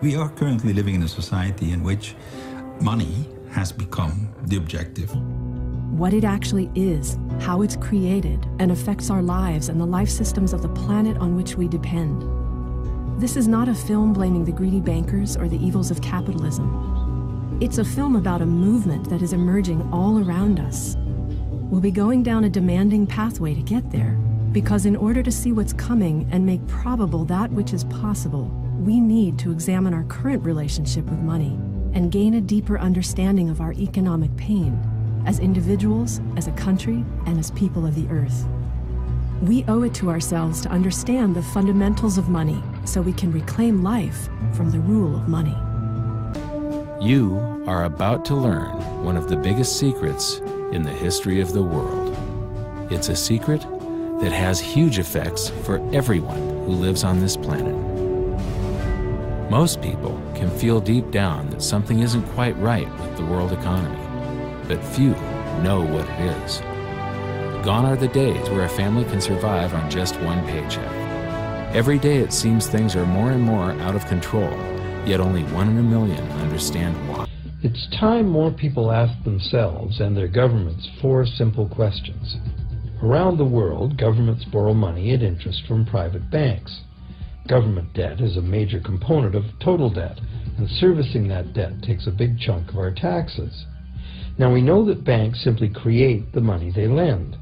We are currently living in a society in which money has become the objective. What it actually is, how it's created, and affects our lives and the life systems of the planet on which we depend. This is not a film blaming the greedy bankers or the evils of capitalism. It's a film about a movement that is emerging all around us. We'll be going down a demanding pathway to get there, because in order to see what's coming and make probable that which is possible, we need to examine our current relationship with money and gain a deeper understanding of our economic pain, as individuals, as a country, and as people of the earth. We owe it to ourselves to understand the fundamentals of money so we can reclaim life from the rule of money. You are about to learn one of the biggest secrets in the history of the world. It's a secret that has huge effects for everyone who lives on this planet. Most people can feel deep down that something isn't quite right with the world economy, but few know what it is. Gone are the days where a family can survive on just one paycheck. Every day it seems things are more and more out of control, yet only 1 in a million understand why. It's time more people ask themselves and their governments 4 simple questions. Around the world, governments borrow money at interest from private banks. Government debt is a major component of total debt, and servicing that debt takes a big chunk of our taxes. Now, we know that banks simply create the money they lend,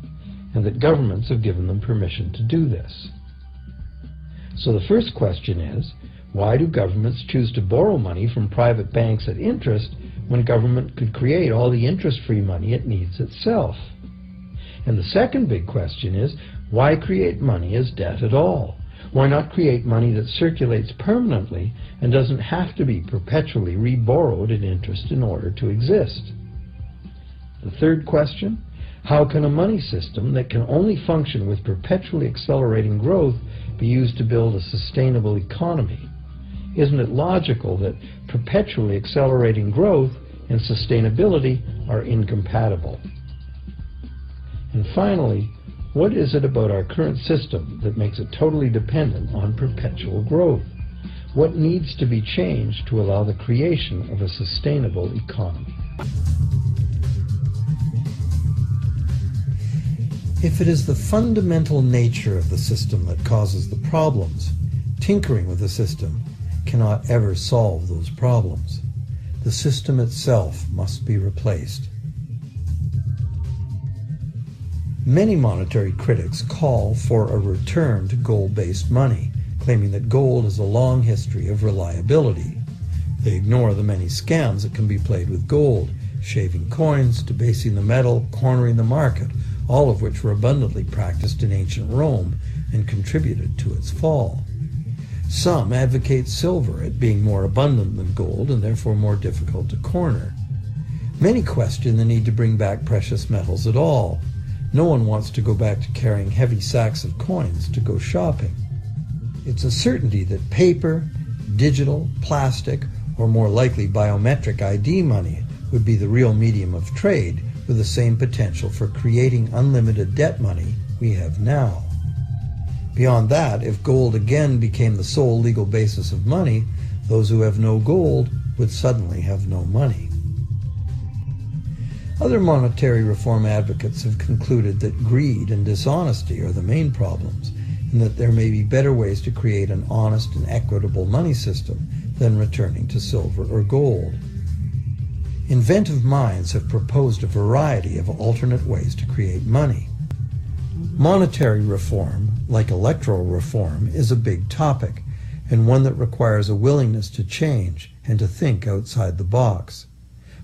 and that governments have given them permission to do this. So the first question is, why do governments choose to borrow money from private banks at interest when government could create all the interest-free money it needs itself? And the second big question is, why create money as debt at all? Why not create money that circulates permanently and doesn't have to be perpetually re-borrowed at interest in order to exist? The third question, how can a money system that can only function with perpetually accelerating growth be used to build a sustainable economy? Isn't it logical that perpetually accelerating growth and sustainability are incompatible? And finally, what is it about our current system that makes it totally dependent on perpetual growth? What needs to be changed to allow the creation of a sustainable economy? If it is the fundamental nature of the system that causes the problems, tinkering with the system cannot ever solve those problems. The system itself must be replaced. Many monetary critics call for a return to gold-based money, claiming that gold has a long history of reliability. They ignore the many scams that can be played with gold, shaving coins, debasing the metal, cornering the market, all of which were abundantly practiced in ancient Rome and contributed to its fall. Some advocate silver, it being more abundant than gold and therefore more difficult to corner. Many question the need to bring back precious metals at all. No one wants to go back to carrying heavy sacks of coins to go shopping. It's a certainty that paper, digital, plastic, or more likely biometric ID money would be the real medium of trade, with the same potential for creating unlimited debt money we have now. Beyond that, if gold again became the sole legal basis of money, those who have no gold would suddenly have no money. Other monetary reform advocates have concluded that greed and dishonesty are the main problems, and that there may be better ways to create an honest and equitable money system than returning to silver or gold. Inventive minds have proposed a variety of alternate ways to create money. Monetary reform, like electoral reform, is a big topic, and one that requires a willingness to change and to think outside the box.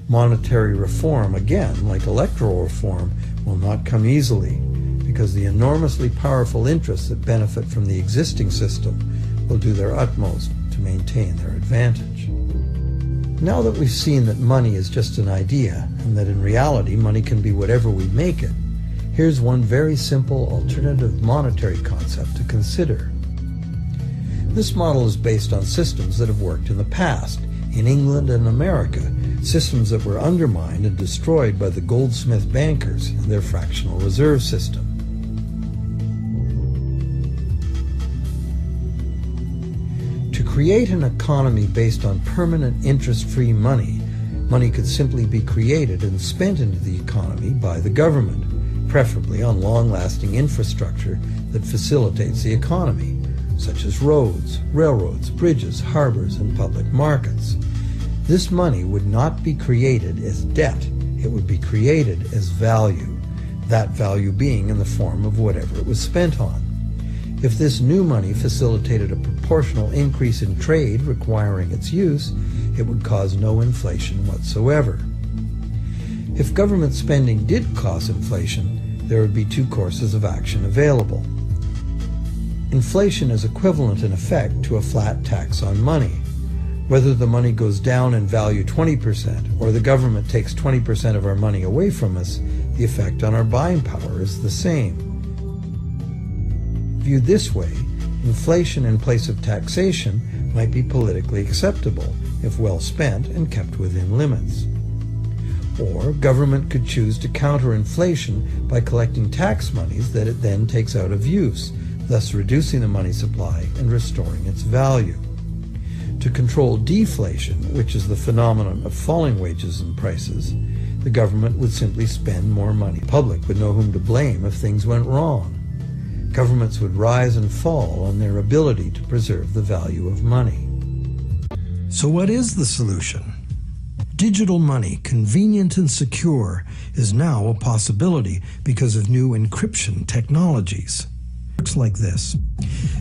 Monetary reform, again, like electoral reform, will not come easily, because the enormously powerful interests that benefit from the existing system will do their utmost to maintain their advantage. Now that we've seen that money is just an idea, and that in reality money can be whatever we make it, here's one very simple alternative monetary concept to consider. This model is based on systems that have worked in the past, in England and America, systems that were undermined and destroyed by the goldsmith bankers and their fractional reserve system. To create an economy based on permanent interest-free money, money could simply be created and spent into the economy by the government, preferably on long-lasting infrastructure that facilitates the economy, such as roads, railroads, bridges, harbors, and public markets. This money would not be created as debt. It would be created as value, that value being in the form of whatever it was spent on. If this new money facilitated a proportional increase in trade requiring its use, it would cause no inflation whatsoever. If government spending did cause inflation, there would be two courses of action available. Inflation is equivalent in effect to a flat tax on money. Whether the money goes down in value 20% or the government takes 20% of our money away from us, the effect on our buying power is the same. Viewed this way, inflation in place of taxation might be politically acceptable if well spent and kept within limits. Or government could choose to counter inflation by collecting tax monies that it then takes out of use, thus reducing the money supply and restoring its value. To control deflation, which is the phenomenon of falling wages and prices, the government would simply spend more money. The public would know whom to blame if things went wrong. Governments would rise and fall on their ability to preserve the value of money. So what is the solution? Digital money, convenient and secure, is now a possibility because of new encryption technologies. Looks like this.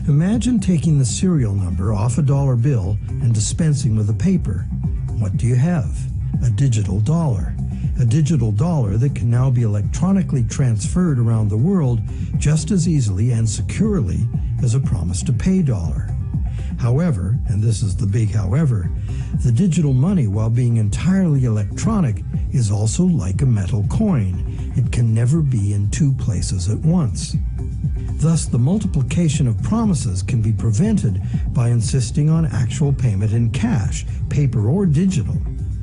Imagine taking the serial number off a dollar bill and dispensing with a paper. What do you have? A digital dollar. A digital dollar that can now be electronically transferred around the world just as easily and securely as a promise-to-pay dollar. However, and this is the big however, the digital money, while being entirely electronic, is also like a metal coin. It can never be in two places at once. Thus, the multiplication of promises can be prevented by insisting on actual payment in cash, paper or digital.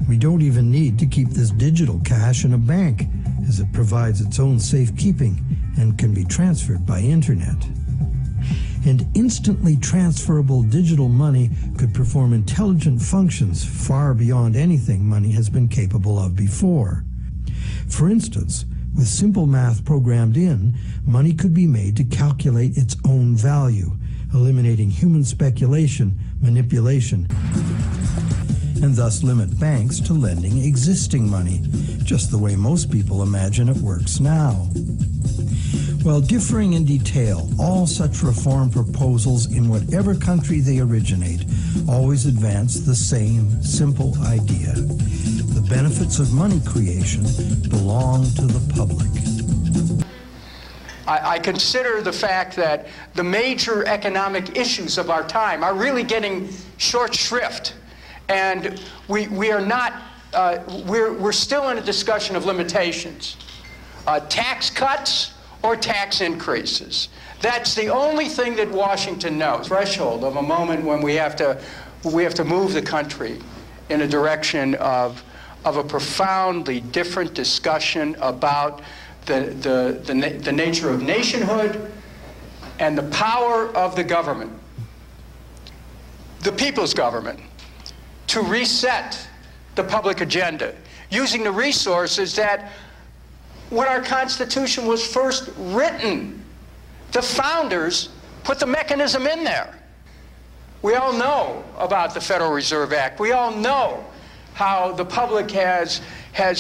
We don't even need to keep this digital cash in a bank, as it provides its own safekeeping and can be transferred by internet. And instantly transferable digital money could perform intelligent functions far beyond anything money has been capable of before. For instance, with simple math programmed in, money could be made to calculate its own value, eliminating human speculation, manipulation, and thus limit banks to lending existing money, just the way most people imagine it works now. While differing in detail, all such reform proposals in whatever country they originate always advance the same simple idea. The benefits of money creation belong to the public. I consider the fact that the major economic issues of our time are really getting short shrift. And we are not, we're still in a discussion of limitations. Tax cuts or tax increases. That's the only thing that Washington knows. Threshold of a moment when we have to move the country in a direction of a profoundly different discussion about the nature of nationhood and the power of the government, the people's government, to reset the public agenda using the resources that, when our Constitution was first written, the founders put the mechanism in there. We all know about the Federal Reserve Act. We all know how the public has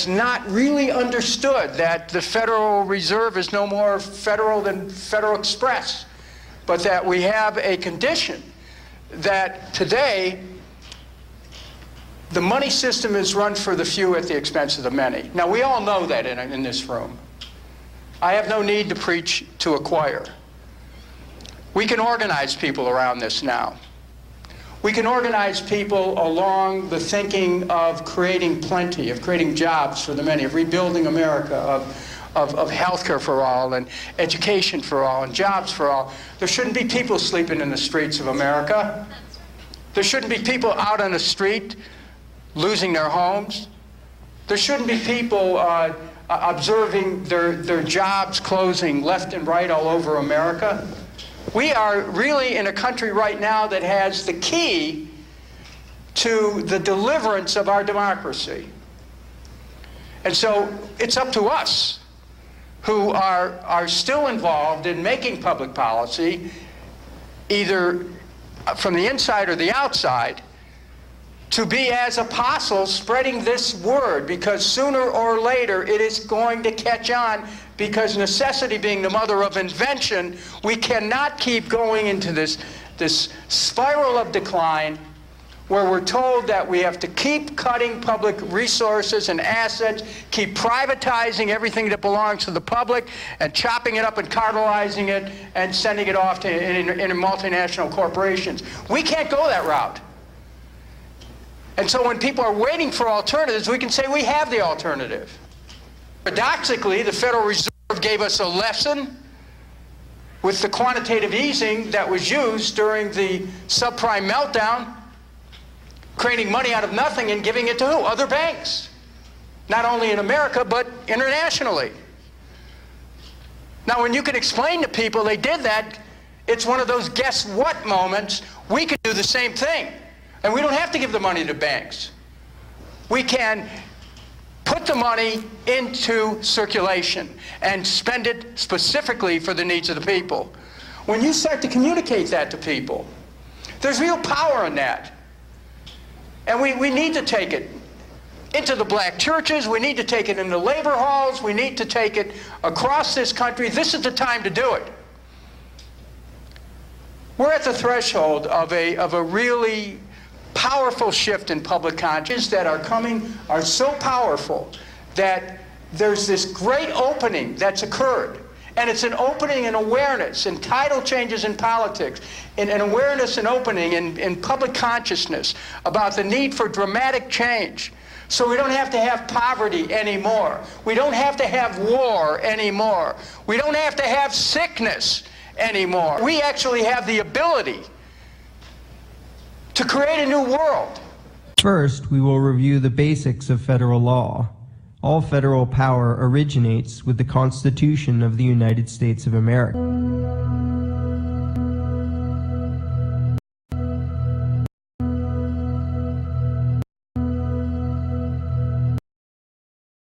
not really understood that the Federal Reserve is no more federal than Federal Express, but that we have a condition that today the money system is run for the few at the expense of the many. Now, we all know that in this room. I have no need to preach to a choir. We can organize people around this now. We can organize people along the thinking of creating plenty, of creating jobs for the many, of rebuilding America, of health care for all, and education for all, and jobs for all. There shouldn't be people sleeping in the streets of America. There shouldn't be people out on the street losing their homes. There shouldn't be people observing their jobs closing left and right all over America. We are really in a country right now that has the key to the deliverance of our democracy. And so it's up to us who are still involved in making public policy, either from the inside or the outside, to be as apostles spreading this word, because sooner or later it is going to catch on, because necessity being the mother of invention, we cannot keep going into this spiral of decline where we're told that we have to keep cutting public resources and assets, keep privatizing everything that belongs to the public, and chopping it up and cartelizing it and sending it off to in multinational corporations. We can't go that route. And so when people are waiting for alternatives, we can say we have the alternative. Paradoxically, the Federal Reserve gave us a lesson with the quantitative easing that was used during the subprime meltdown, creating money out of nothing and giving it to who? Other banks. Not only in America, but internationally. Now, when you can explain to people they did that, it's one of those guess what moments. We could do the same thing. And we don't have to give the money to banks. We can put the money into circulation and spend it specifically for the needs of the people. When you start to communicate that to people, there's real power in that. And we need to take it into the black churches. We need to take it into labor halls. We need to take it across this country. This is the time to do it. We're at the threshold of a really powerful shift in public consciousness that are coming, are so powerful that there's this great opening that's occurred. And it's an opening in awareness, in tidal changes in politics, in an awareness and opening in public consciousness about the need for dramatic change. So we don't have to have poverty anymore. We don't have to have war anymore. We don't have to have sickness anymore. We actually have the ability to create a new world. First, we will review the basics of federal law. All federal power originates with the Constitution of the United States of America.